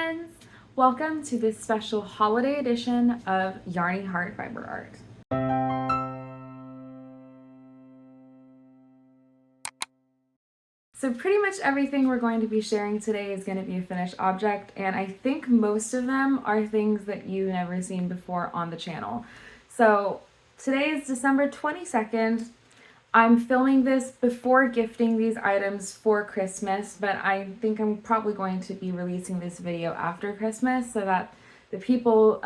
friends! Welcome to this special holiday edition of Yarnyheart Fiber Art. So pretty much everything we're going to be sharing today is going to be a finished object, and I think most of them are things that you've never seen before on the channel. So today is December 22nd. I'm filming this before gifting these items for Christmas, but I think I'm probably going to be releasing this video after Christmas so that the people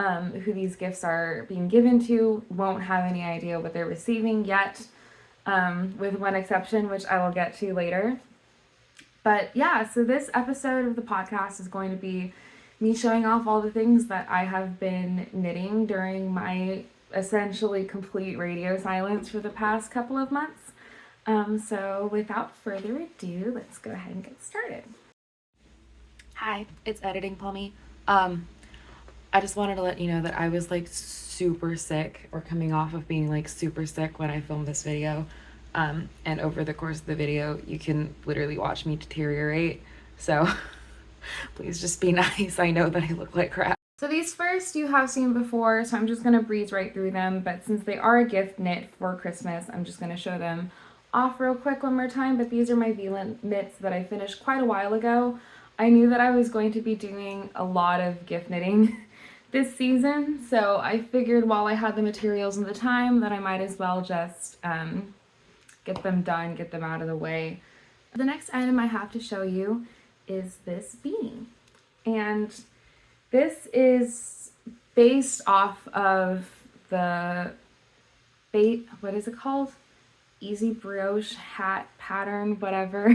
who these gifts are being given to won't have any idea what they're receiving yet, with one exception, which I will get to later. But yeah, so this episode of the podcast is going to be me showing off all the things that I have been knitting during my essentially complete radio silence for the past couple of months. So without further ado, let's go ahead and get started. Hi, it's Editing Plummy. I just wanted to let you know that I was like super sick, or coming off of being like super sick when I filmed this video. And over the course of the video, you can literally watch me deteriorate. So please just be nice. I know that I look like crap. So these first you have seen before, so I'm just going to breeze right through them. But since they are a gift knit for Christmas, I'm just going to show them off real quick one more time. But these are my veela knits that I finished quite a while ago. I knew that I was going to be doing a lot of gift knitting this season, so I figured while I had the materials and the time that I might as well just get them done, get them out of the way. The next item I have to show you is this beanie. And this is based off of the what is it called? Easy brioche hat pattern, whatever.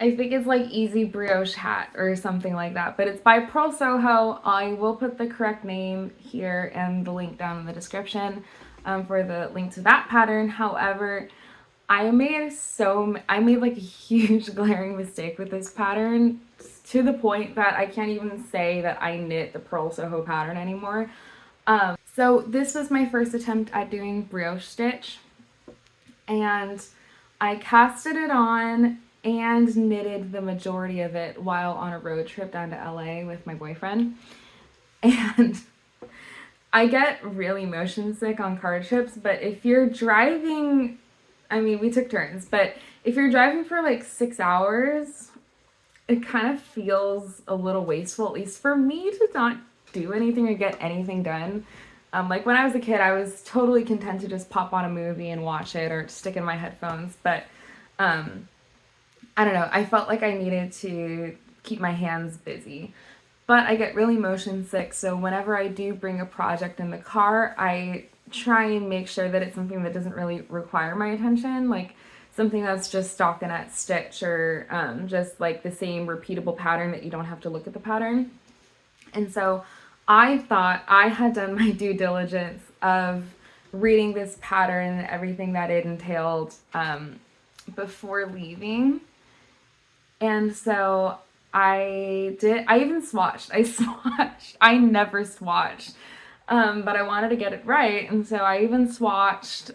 I think it's like Easy Brioche Hat or something like that, but it's by Purl Soho. I will put the correct name here and the link down in the description for the link to that pattern. However, I made like a huge glaring mistake with this pattern to the point that I can't even say that I knit the Purl Soho pattern anymore. So this was my first attempt at doing brioche stitch, and I casted it on and knitted the majority of it while on a road trip down to LA with my boyfriend. And I get really motion sick on car trips, but if you're driving, I mean, we took turns, but if you're driving for like 6 hours, it kind of feels a little wasteful, at least for me, to not do anything or get anything done. Like when I was a kid, I was totally content to just pop on a movie and watch it or stick in my headphones, but I don't know, I felt like I needed to keep my hands busy. But I get really motion sick, so whenever I do bring a project in the car, I try and make sure that it's something that doesn't really require my attention, like something that's just stockinette stitch or just like the same repeatable pattern that you don't have to look at the pattern. And so I thought I had done my due diligence of reading this pattern and everything that it entailed before leaving. And so I even swatched. I never swatched. But I wanted to get it right. And so I even swatched,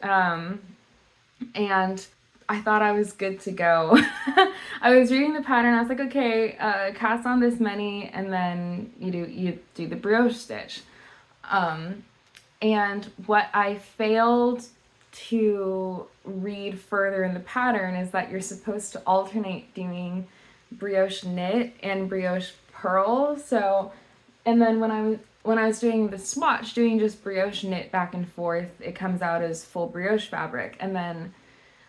and I thought I was good to go. I was reading the pattern. I was like, okay, cast on this many, and then you do the brioche stitch. And what I failed to read further in the pattern is that you're supposed to alternate doing brioche knit and brioche purl. So, and then when I was doing the swatch, doing just brioche knit back and forth, it comes out as full brioche fabric. And then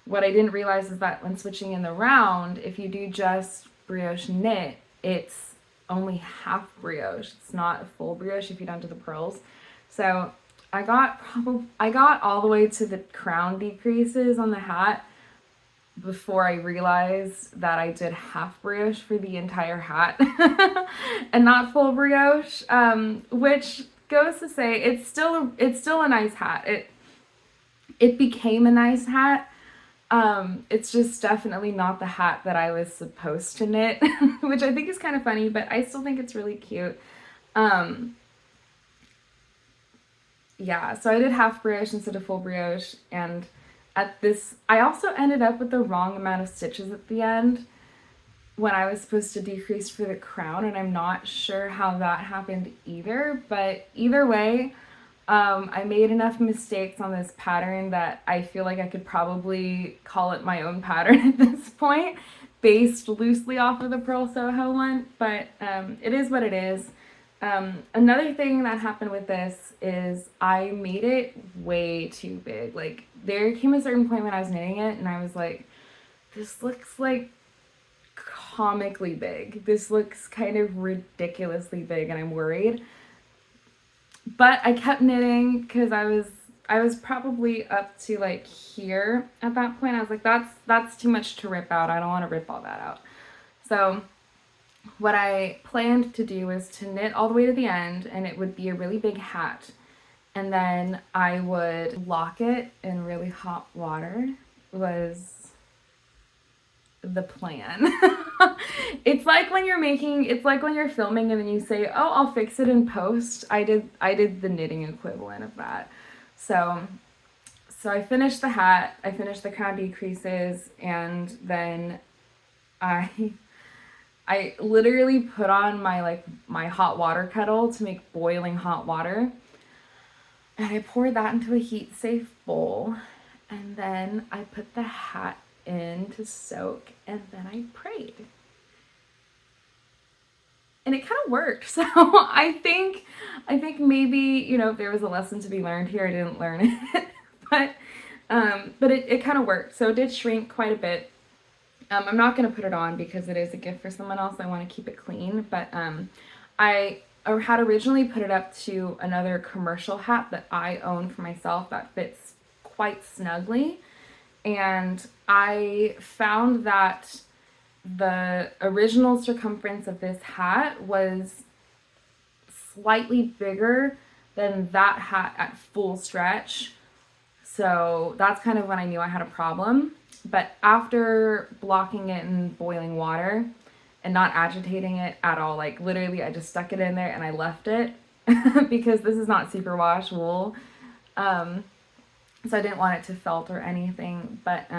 what I didn't realize is that when switching in the round, if you do just brioche knit, it's only half brioche. It's not a full brioche if you don't do the purls. So I got all the way to the crown decreases on the hat before I realized that I did half brioche for the entire hat and not full brioche, which goes to say it's still a nice hat. It became a nice hat. It's just definitely not the hat that I was supposed to knit, which I think is kind of funny, but I still think it's really cute. Yeah, so I did half brioche instead of full brioche, and at this, I also ended up with the wrong amount of stitches at the end. when I was supposed to decrease for the crown, and I'm not sure how that happened either, but either way, I made enough mistakes on this pattern that I feel like I could probably call it my own pattern at this point, based loosely off of the Purl Soho one, but it is what it is. Another thing that happened with this is I made it way too big. Like, there came a certain point when I was knitting it, and I was like, this looks like comically big. This looks kind of ridiculously big, and I'm worried. But I kept knitting because I was probably up to like here at that point. I was like, that's too much to rip out. I don't want to rip all that out. So what I planned to do was to knit all the way to the end, and it would be a really big hat. And then I would lock it in really hot water was the plan. It's like when you're filming and then you say, oh, I'll fix it in post. I did the knitting equivalent of that. So I finished the hat, I finished the crown decreases, and then I literally put on my hot water kettle to make boiling hot water. And I poured that into a heat safe bowl, and then I put the hat in to soak, and then I prayed. And it kind of worked. So I think maybe, you know, if there was a lesson to be learned here, I didn't learn it. but it kind of worked. So it did shrink quite a bit. I'm not going to put it on because it is a gift for someone else. I want to keep it clean. But I had originally put it up to another commercial hat that I own for myself that fits quite snugly. And I found that the original circumference of this hat was slightly bigger than that hat at full stretch. So that's kind of when I knew I had a problem. But after blocking it in boiling water and not agitating it at all, like literally I just stuck it in there and I left it because this is not superwash wool. So I didn't want it to felt or anything, but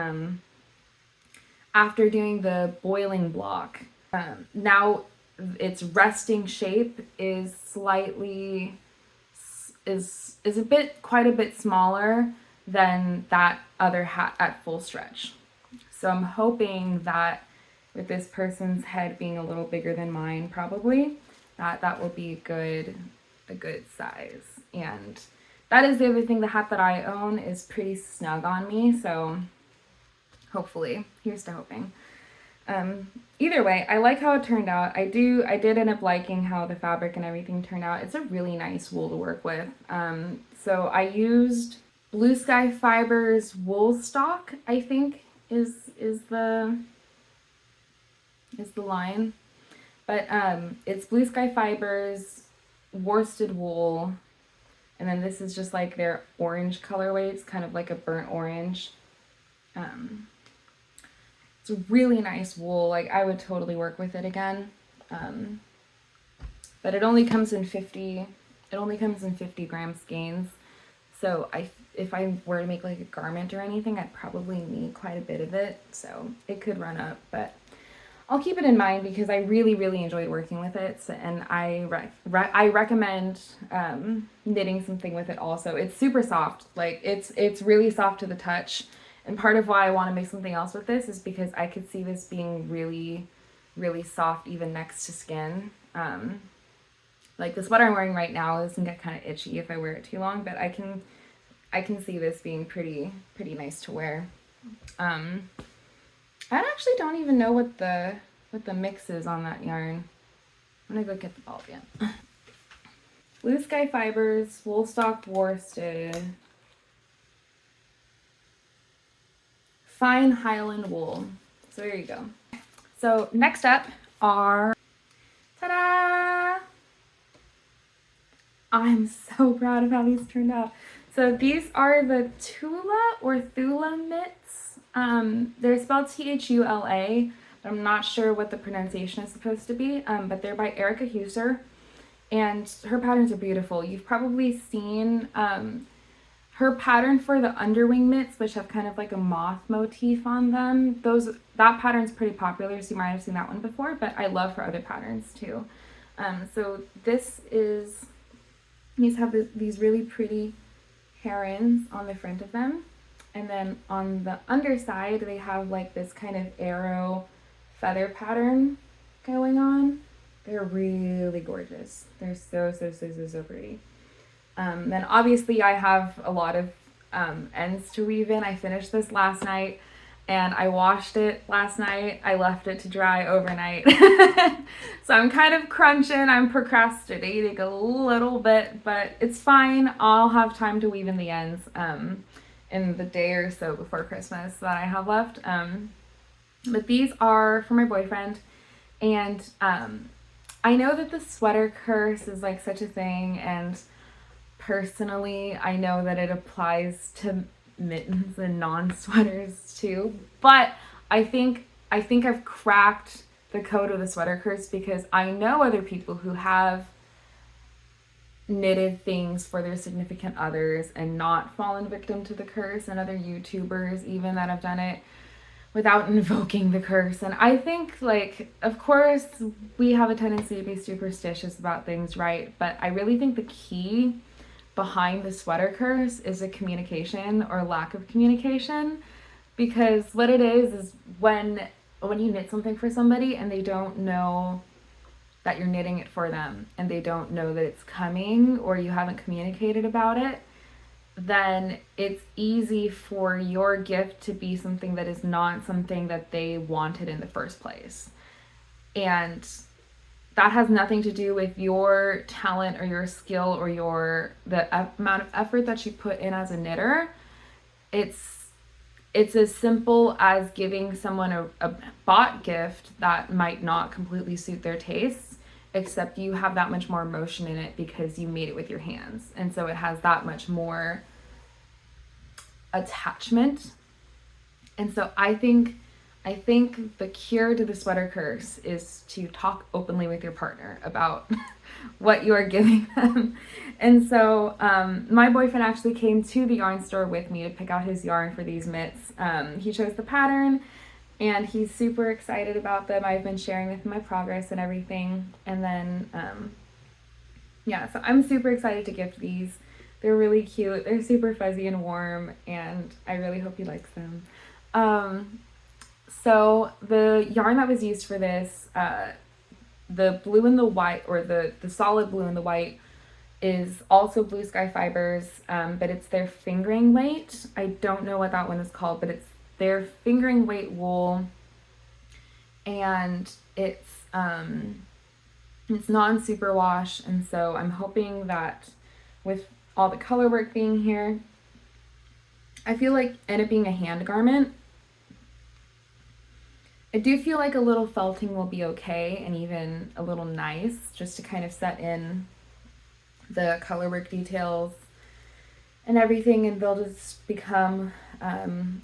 after doing the boiling block, now its resting shape is quite a bit smaller than that other hat at full stretch. So I'm hoping that with this person's head being a little bigger than mine, probably, that will be a good size. And that is the other thing, the hat that I own is pretty snug on me, so hopefully, here's to hoping. Either way, I like how it turned out. I did end up liking how the fabric and everything turned out. It's a really nice wool to work with. So I used Blue Sky Fibers wool stock, I think is the line. But it's Blue Sky Fibers, worsted wool, and then this is just like their orange colorway. It's kind of like a burnt orange. It's a really nice wool. Like, I would totally work with it again. But it only comes in 50 gram skeins. So if I were to make like a garment or anything, I'd probably need quite a bit of it. So it could run up, but I'll keep it in mind because I really, really enjoyed working with it. So, and I recommend knitting something with it also. It's super soft. Like, it's really soft to the touch. And part of why I want to make something else with this is because I could see this being really, really soft even next to skin. Like the sweater I'm wearing right now, this can get kind of itchy if I wear it too long, but I can see this being pretty nice to wear. I actually don't even know what the mix is on that yarn. I'm gonna go get the ball again. Blue Sky Fibers, wool stock worsted, fine Highland wool. So there you go. So next up are, ta-da! I'm so proud of how these turned out. So these are the Tula or Thula mitts. They're spelled Thula, but I'm not sure what the pronunciation is supposed to be, but they're by Erica Heusser, and her patterns are beautiful. You've probably seen her pattern for the underwing mitts, which have kind of like a moth motif on them, that pattern's pretty popular, so you might have seen that one before, but I love her other patterns too. So these have these really pretty herons on the front of them, and then on the underside they have like this kind of arrow feather pattern going on. They're really gorgeous. They're so pretty. Then obviously I have a lot of ends to weave in. I finished this last night and I washed it last night. I left it to dry overnight. So I'm kind of crunching. I'm procrastinating a little bit, but it's fine. I'll have time to weave in the ends in the day or so before Christmas that I have left. But these are for my boyfriend, and I know that the sweater curse is like such a thing, and personally I know that it applies to mittens and non-sweaters too, but I think I've cracked the code of the sweater curse because I know other people who have knitted things for their significant others and not fallen victim to the curse, and other YouTubers even that have done it without invoking the curse. And I think, like, of course we have a tendency to be superstitious about things, right? But I really think the key behind the sweater curse is a communication or lack of communication, because what it is when you knit something for somebody and they don't know that you're knitting it for them, and they don't know that it's coming, or you haven't communicated about it, then it's easy for your gift to be something that is not something that they wanted in the first place. And that has nothing to do with your talent or your skill or the amount of effort that you put in as a knitter. It's as simple as giving someone a bought gift that might not completely suit their tastes, except you have that much more emotion in it because you made it with your hands. And so it has that much more attachment. And so I think the cure to the sweater curse is to talk openly with your partner about what you are giving them. And so my boyfriend actually came to the yarn store with me to pick out his yarn for these mitts. He chose the pattern and he's super excited about them. I've been sharing with him my progress and everything. And then, so I'm super excited to gift these. They're really cute. They're super fuzzy and warm, and I really hope he likes them. So the yarn that was used for this, the blue and the white, or the solid blue and the white, is also Blue Sky Fibers, but it's their fingering weight. I don't know what that one is called, but it's their fingering weight wool, and it's non-superwash, and so I'm hoping that with all the color work being here, I feel like, and it being a hand garment, I do feel like a little felting will be okay, and even a little nice, just to kind of set in the color work details and everything, and they'll just become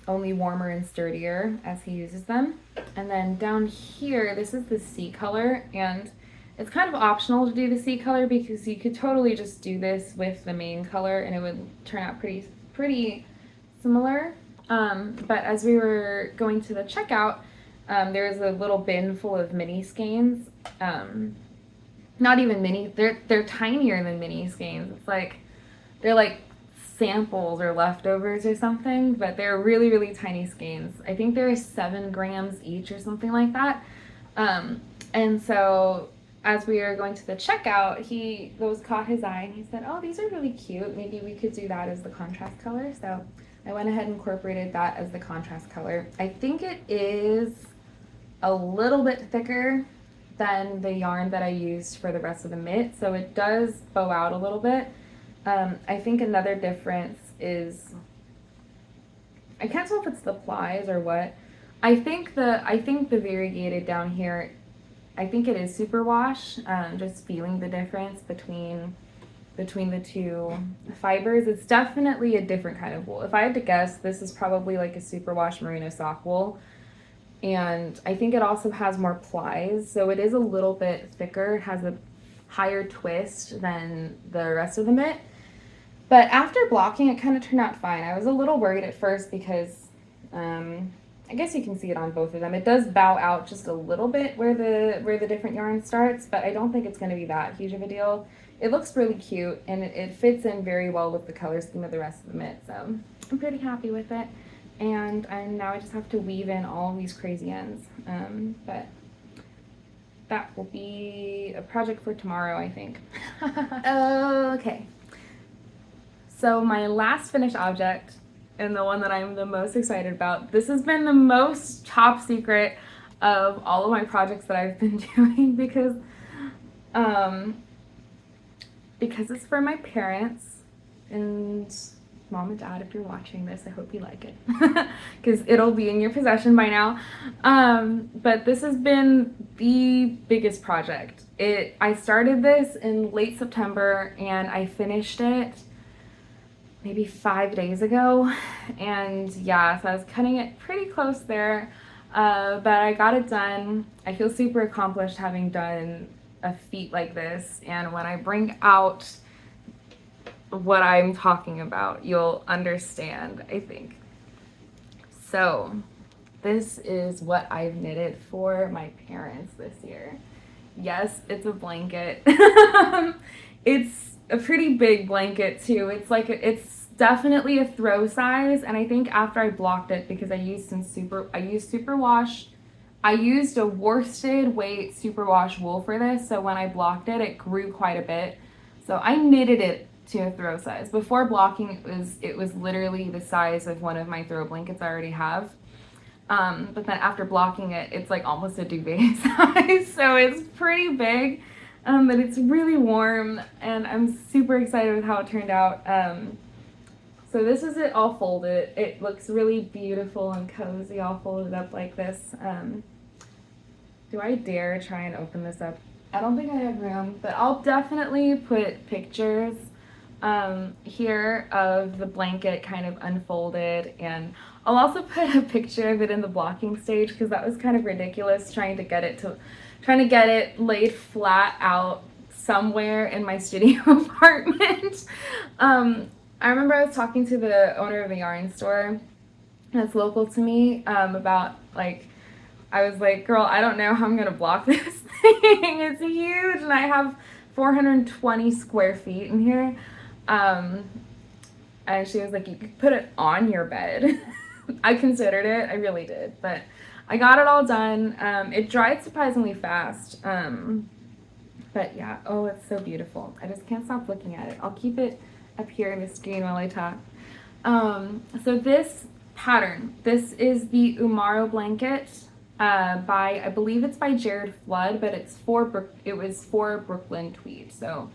only warmer and sturdier as he uses them. And then down here, this is the sea color, and it's kind of optional to do the sea color because you could totally just do this with the main color and it would turn out pretty similar. But as we were going to the checkout, there's a little bin full of mini skeins. Not even mini, they're tinier than mini skeins. It's like, they're like samples or leftovers or something, but they're really, really tiny skeins. I think they're 7 grams each or something like that. And so as we were going to the checkout, those caught his eye and he said, oh, these are really cute. Maybe we could do that as the contrast color. So I went ahead and incorporated that as the contrast color. I think it is a little bit thicker than the yarn that I used for the rest of the mitt, so it does bow out a little bit. I think another difference is, I can't tell if it's the plies or what. I think the variegated down here, I think it is superwash. Just feeling the difference between the two fibers. It's definitely a different kind of wool. If I had to guess, this is probably like a superwash merino sock wool. And I think it also has more plies, so it is a little bit thicker. It has a higher twist than the rest of the mitt. But after blocking, it kind of turned out fine. I was a little worried at first because I guess you can see it on both of them. It does bow out just a little bit where the different yarn starts, but I don't think it's going to be that huge of a deal. It looks really cute, and it fits in very well with the color scheme of the rest of the mitt, so I'm pretty happy with it. And now I just have to weave in all these crazy ends, but that will be a project for tomorrow, I think. Okay. So my last finished object, and the one that I'm the most excited about, this has been the most top secret of all of my projects that I've been doing because it's for my parents, and Mom and Dad, if you're watching this, I hope you like it because it'll be in your possession by now. But this has been the biggest project. I started this in late September and I finished it maybe 5 days ago, and yeah, so I was cutting it pretty close there, but I got it done. I feel super accomplished having done a feat like this, and when I bring out what I'm talking about, you'll understand, I think. So this is what I've knitted for my parents this year. Yes, it's a blanket. It's a pretty big blanket too. It's definitely a throw size, and I think after I blocked it, because I used superwash. I used a worsted weight superwash wool for this, so when I blocked it, it grew quite a bit. So I knitted it to a throw size. Before blocking, it was literally the size of one of my throw blankets I already have. But then after blocking it, it's like almost a duvet size, so it's pretty big. But it's really warm, and I'm super excited with how it turned out. So this is it all folded. It looks really beautiful and cozy all folded up like this. Do I dare try and open this up? I don't think I have room, but I'll definitely put pictures here of the blanket kind of unfolded, and I'll also put a picture of it in the blocking stage because that was kind of ridiculous trying to get it laid flat out somewhere in my studio apartment. I remember I was talking to the owner of a yarn store that's local to me about, like, I was like, girl, I don't know how I'm gonna block this thing. It's huge, and I have 420 square feet in here. And she was like, you could put it on your bed. I considered it, I really did, but I got it all done. It dried surprisingly fast. But yeah, oh, it's so beautiful. I just can't stop looking at it. I'll keep it up here in the screen while I talk. So this pattern, this is the Umaro blanket I believe it's by Jared Flood, but it was for Brooklyn Tweed. So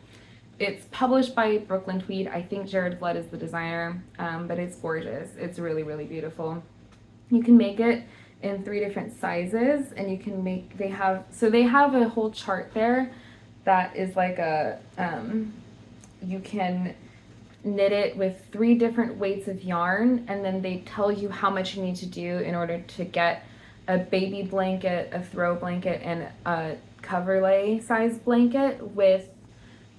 it's published by Brooklyn Tweed. I think Jared Flood is the designer, but it's gorgeous. It's really, really beautiful. You can make it in 3 different sizes, and you can make, they have a whole chart there that is like a, you can knit it with 3 different weights of yarn, and then they tell you how much you need to do in order to get a baby blanket, a throw blanket, and a coverlay size blanket with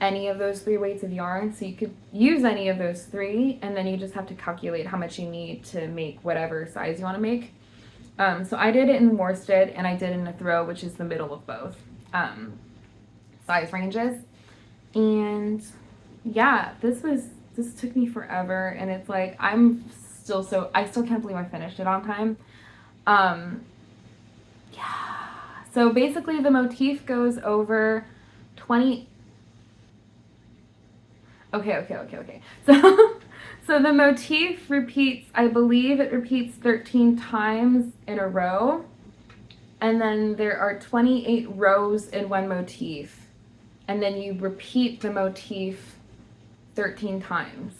any of those 3 weights of yarn. So you could use any of those 3, and then you just have to calculate how much you need to make whatever size you want to make. So I did it in worsted, and I did it in a throw, which is the middle of both size ranges. And yeah, this took me forever, and it's like I still can't believe I finished it on time. Yeah. So basically the motif goes over 20. Okay. So the motif repeats, I believe it repeats 13 times in a row. And then there are 28 rows in one motif. And then you repeat the motif 13 times.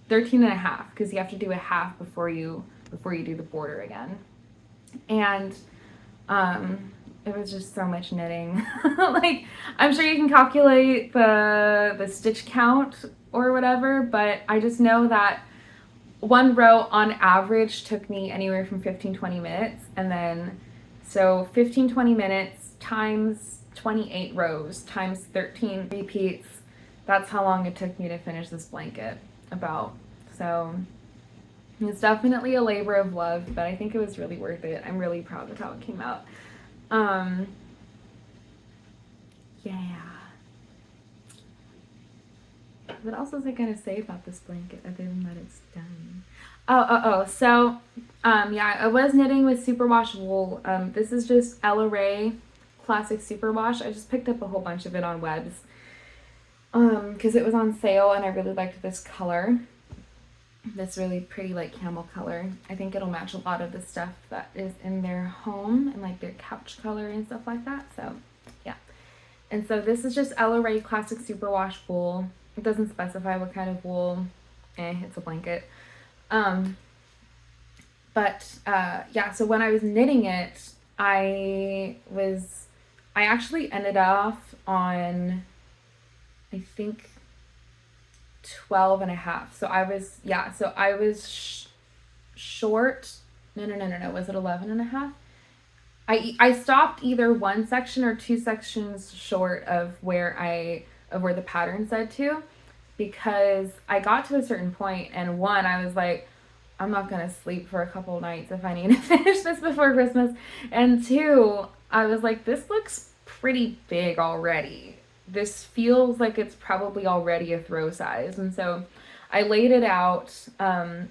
13 and a half, because you have to do a half before you do the border again. And it was just so much knitting. Like, I'm sure you can calculate the stitch count or whatever, but I just know that one row on average took me anywhere from 15-20 minutes, and then so 15-20 minutes times 28 rows times 13 repeats, that's how long it took me to finish this blanket about. So it's definitely a labor of love, but I think it was really worth it. I'm really proud of how it came out. Yeah. What else was I gonna say about this blanket other than that it's done? So, yeah, I was knitting with superwash wool. This is just Ella Ray Classic Superwash. I just picked up a whole bunch of it on Webs, because it was on sale and I really liked this color. This really pretty like camel color. I think it'll match a lot of the stuff that is in their home and like their couch color and stuff like that. So, yeah. And so this is just Ella Ray Classic Superwash wool. It doesn't specify what kind of wool. It's a blanket. Yeah, so when I was knitting it, I actually ended off on, I think, 12 and a half. So I was short. No. Was it 11 and a half? I stopped either one section or two sections short of where the pattern said to, because I got to a certain point and one, I was like, I'm not gonna sleep for a couple of nights if I need to finish this before Christmas. And two, I was like, this looks pretty big already. This feels like it's probably already a throw size. And so I laid it out on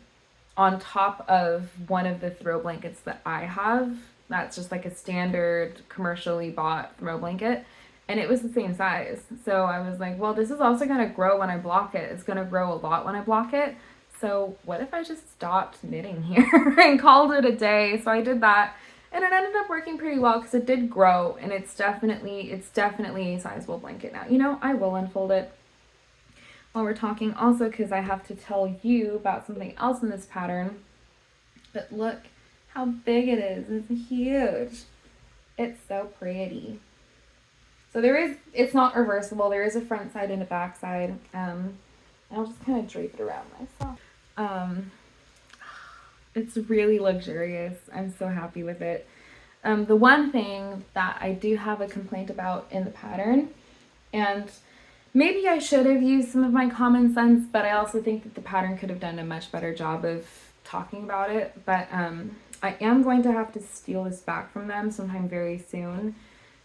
top of one of the throw blankets that I have. That's just like a standard commercially bought throw blanket. And it was the same size. So I was like, well, this is also going to grow when I block it. It's going to grow a lot when I block it. So what if I just stopped knitting here and called it a day? So I did that. And it ended up working pretty well because it did grow. And it's definitely a sizable blanket now. You know, I will unfold it while we're talking also because I have to tell you about something else in this pattern. But look how big it is. It's huge. It's so pretty. So it's not reversible. There is a front side and a back side. I'll just kind of drape it around myself. It's really luxurious. I'm so happy with it. The one thing that I do have a complaint about in the pattern, and maybe I should have used some of my common sense, but I also think that the pattern could have done a much better job of talking about it. But I am going to have to steal this back from them sometime very soon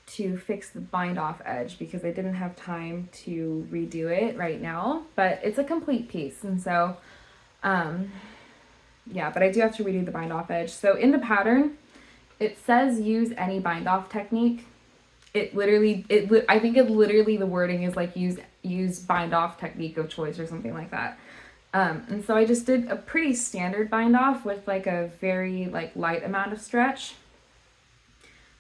to fix the bind off edge because I didn't have time to redo it right now, but it's a complete piece. And so, yeah, but I do have to redo the bind off edge. So in the pattern, it says use any bind off technique. I think the wording is like use bind off technique of choice or something like that. And so I just did a pretty standard bind off with like a very like light amount of stretch.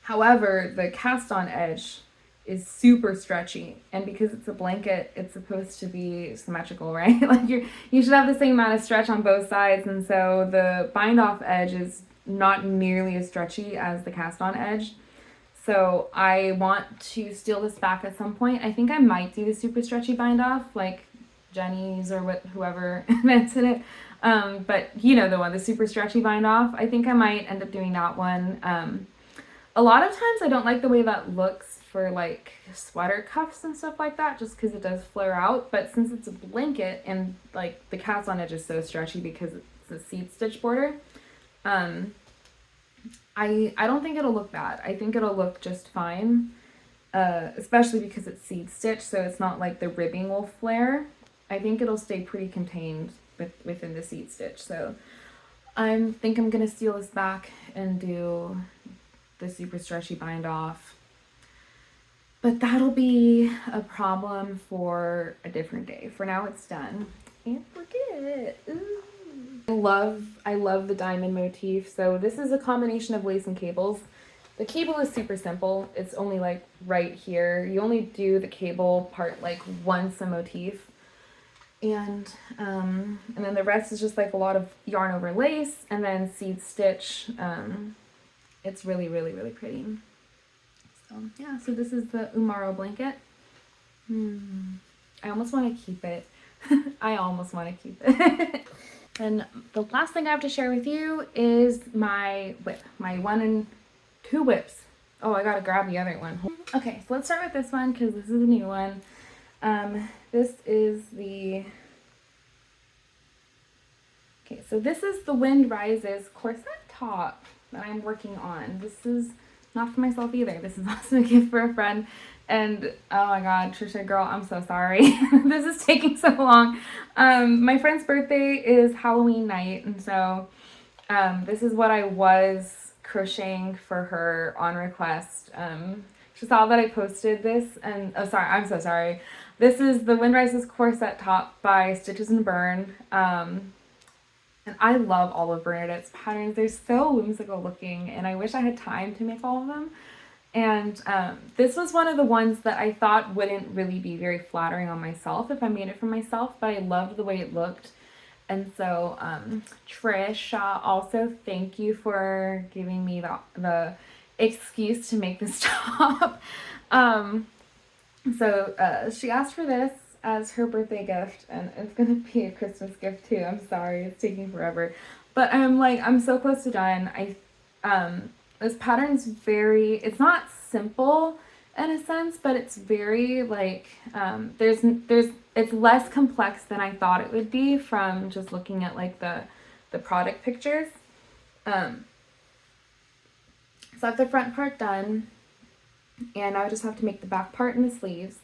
However, the cast on edge is super stretchy, and because it's a blanket, it's supposed to be symmetrical, right? Like you should have the same amount of stretch on both sides, and so the bind off edge is not nearly as stretchy as the cast on edge. So I want to steal this back at some point. I think I might do the super stretchy bind off, like Jenny's or whoever invented it. But you know the one, the super stretchy bind off. I think I might end up doing that one. A lot of times I don't like the way that looks for like sweater cuffs and stuff like that, just because it does flare out. But since it's a blanket and like the cast on edge is so stretchy because it's a seed stitch border, I don't think it'll look bad. I think it'll look just fine, especially because it's seed stitch, so it's not like the ribbing will flare. I think it'll stay pretty contained within the seed stitch. So I think I'm gonna steal this back and do the super stretchy bind off, but that'll be a problem for a different day. For now it's done. Can't forget it. Ooh. I love the diamond motif. So this is a combination of lace and cables. The cable is super simple. It's only like right here. You only do the cable part like once a motif, and then the rest is just like a lot of yarn over lace and then seed stitch. It's really, really, really pretty. So yeah, so this is the Umaro blanket. I almost want to keep it. I almost want to keep it. And the last thing I have to share with you is my whip, my 1 and 2 whips. Oh, I gotta grab the other one. Okay, so let's start with this one because this is a new one. This is the, okay, so this is the Wind Rises corset top that I'm working on. This is not for myself either. This is also a gift for a friend. And oh my god, Trisha girl, I'm so sorry. This is taking so long. My friend's birthday is Halloween night, and so this is what I was crocheting for her on request. She saw that I posted this, and oh sorry, I'm so sorry. This is the Wind Rises corset top by Stitchesandbern. And I love all of Bernadette's patterns. They're so whimsical looking, and I wish I had time to make all of them. And this was one of the ones that I thought wouldn't really be very flattering on myself if I made it for myself, but I loved the way it looked. And so, Trish, also thank you for giving me the excuse to make this top. She asked for this as her birthday gift, and it's gonna be a Christmas gift too. I'm sorry, it's taking forever, but I'm so close to done. This pattern's it's not simple in a sense, but it's very it's less complex than I thought it would be from just looking at like the product pictures. So I have the front part done, and I just have to make the back part and the sleeves.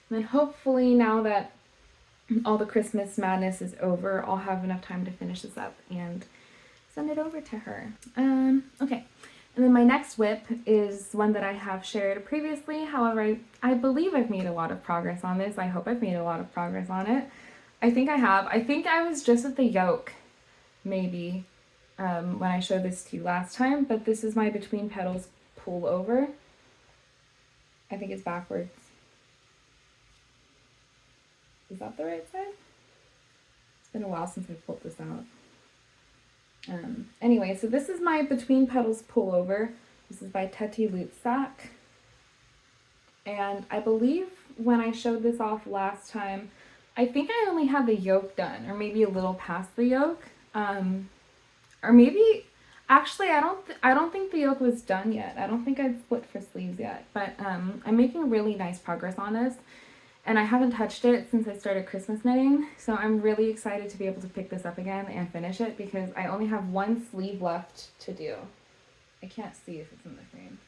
And then hopefully now that all the Christmas madness is over, I'll have enough time to finish this up and send it over to her. Okay. And then my next whip is one that I have shared previously. However, I believe I've made a lot of progress on this. I hope I've made a lot of progress on it. I think I have. I think I was just at the yoke, maybe, when I showed this to you last time. But this is my between petals pullover. I think it's backwards. Is that the right side? It's been a while since I pulled this out. Anyway, so this is my between petals pullover. This is by Teti lutsak. And I believe when I showed this off last time, I think I only had the yoke done, or maybe a little past the yoke. Or maybe, actually, I don't think the yoke was done yet. I don't think I'd split for sleeves yet. But I'm making really nice progress on this. And I haven't touched it since I started Christmas knitting, so I'm really excited to be able to pick this up again and finish it because I only have one sleeve left to do. I can't see if it's in the frame.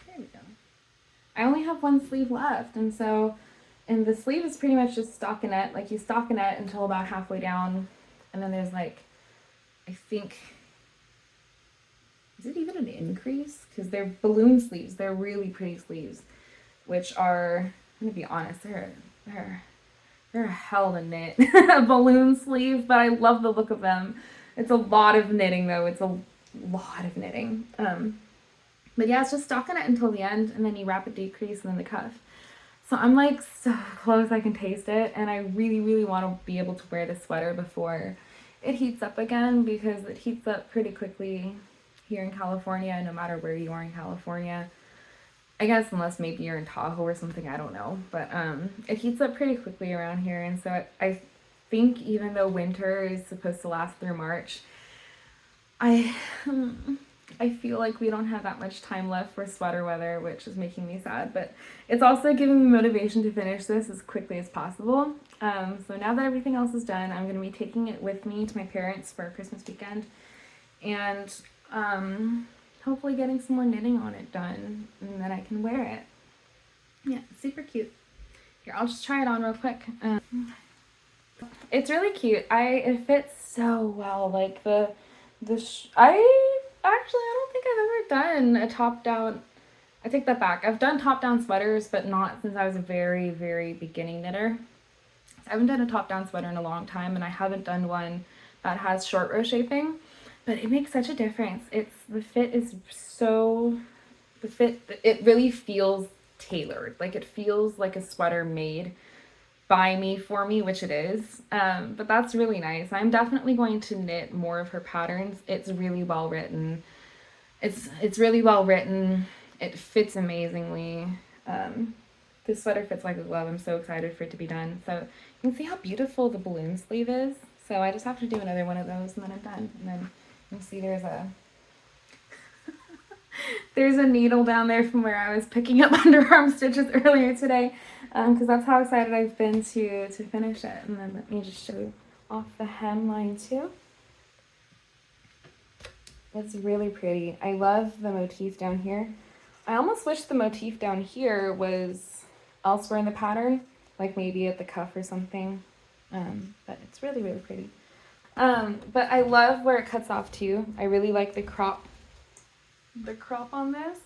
There we go. I only have one sleeve left, and the sleeve is pretty much just stockinette. Like, you stockinette until about halfway down, and then there's like, I think, is it even an increase? Because they're balloon sleeves. They're really pretty sleeves, which are, I'm gonna be honest, they're a hell of a knit. A balloon sleeve, but I love the look of them. It's a lot of knitting though. It's a lot of knitting. But yeah, it's just stockinette until the end, and then you wrap a decrease and then the cuff. So I'm like so close I can taste it, and I really, really want to be able to wear this sweater before it heats up again, because it heats up pretty quickly here in California, no matter where you are in California. I guess unless maybe you're in Tahoe or something, I don't know. But it heats up pretty quickly around here, and so I think even though winter is supposed to last through March, I feel like we don't have that much time left for sweater weather, which is making me sad. But it's also giving me motivation to finish this as quickly as possible. So now that everything else is done, I'm going to be taking it with me to my parents for Christmas weekend. And hopefully getting some more knitting on it done, and then I can wear it. Yeah, it's super cute. Here, I'll just try it on real quick. It's really cute. It fits so well. Like I don't think I've ever done a top down. I take that back. I've done top down sweaters, but not since I was a very, very beginning knitter. I haven't done a top down sweater in a long time, and I haven't done one that has short row shaping. But it makes such a difference. It really feels tailored. Like, it feels like a sweater made by me for me, which it is. But that's really nice. I'm definitely going to knit more of her patterns. It's really well written. It's really well written. It fits amazingly. This sweater fits like a glove. I'm so excited for it to be done. So you can see how beautiful the balloon sleeve is. So I just have to do another one of those, and then I'm done. And then you can see there's a There's a needle down there from where I was picking up underarm stitches earlier today, because that's how excited I've been to finish it. And then let me just show you off the hemline too. It's really pretty. I love the motif down here. I almost wish the motif down here was elsewhere in the pattern, like maybe at the cuff or something. But it's really, really pretty. But I love where it cuts off too. I really like the crop on this.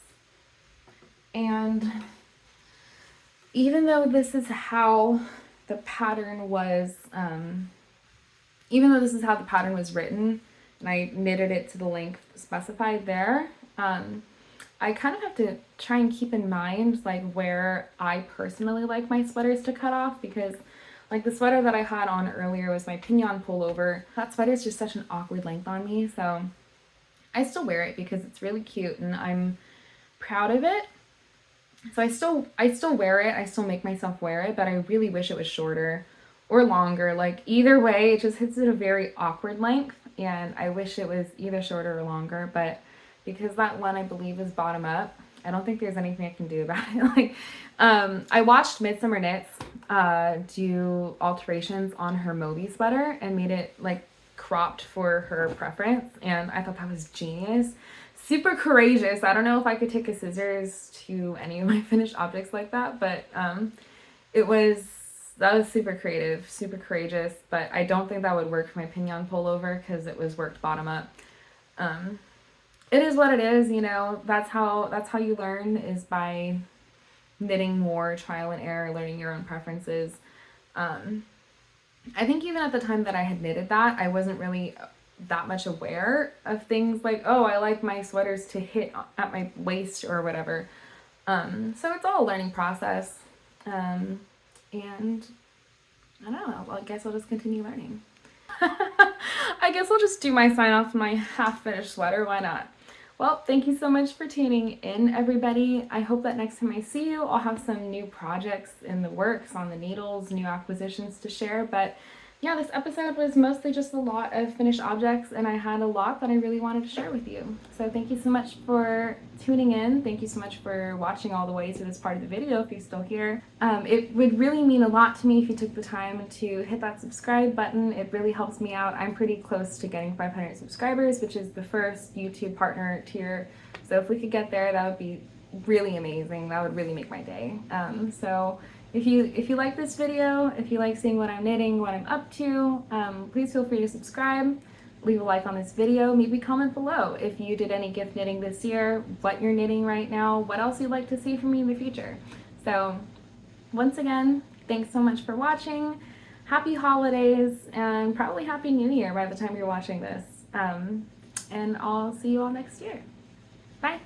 And even though this is how the pattern was, written, and I knitted it to the length specified there, I kind of have to try and keep in mind like where I personally like my sweaters to cut off, because like the sweater that I had on earlier was my pignon pullover. That sweater is just such an awkward length on me, so I still wear it because it's really cute and I'm proud of it. So I still wear it. I still make myself wear it, but I really wish it was shorter or longer. Like either way, it just hits at a very awkward length, and I wish it was either shorter or longer, but because that one I believe is bottom up, I don't think there's anything I can do about it. Like, I watched Midsummer Knits do alterations on her Moby sweater and made it like cropped for her preference, and I thought that was genius. Super courageous. I don't know if I could take a scissors to any of my finished objects like that, but that was super creative, super courageous, but I don't think that would work for my pignon pullover because it was worked bottom up. It is what it is, you know. That's how you learn, is by knitting more, trial and error, learning your own preferences. I think even at the time that I had knitted that, I wasn't really that much aware of things like, oh, I like my sweaters to hit at my waist or whatever. So it's all a learning process. And I don't know, well, I guess I'll just continue learning. I guess I'll just do my sign off my half finished sweater. Why not? Well, thank you so much for tuning in, everybody. I hope that next time I see you, I'll have some new projects in the works on the needles, new acquisitions to share. But yeah, this episode was mostly just a lot of finished objects, and I had a lot that I really wanted to share with you. So thank you so much for tuning in. Thank you so much for watching all the way to this part of the video if you're still here. It would really mean a lot to me if you took the time to hit that subscribe button. It really helps me out. I'm pretty close to getting 500 subscribers, which is the first YouTube partner tier. So if we could get there, that would be really amazing. That would really make my day. So if you like this video, if you like seeing what I'm knitting, what I'm up to, please feel free to subscribe, leave a like on this video, maybe comment below if you did any gift knitting this year, what you're knitting right now, what else you'd like to see from me in the future. So once again, thanks so much for watching. Happy holidays and probably Happy New Year by the time you're watching this. And I'll see you all next year. Bye.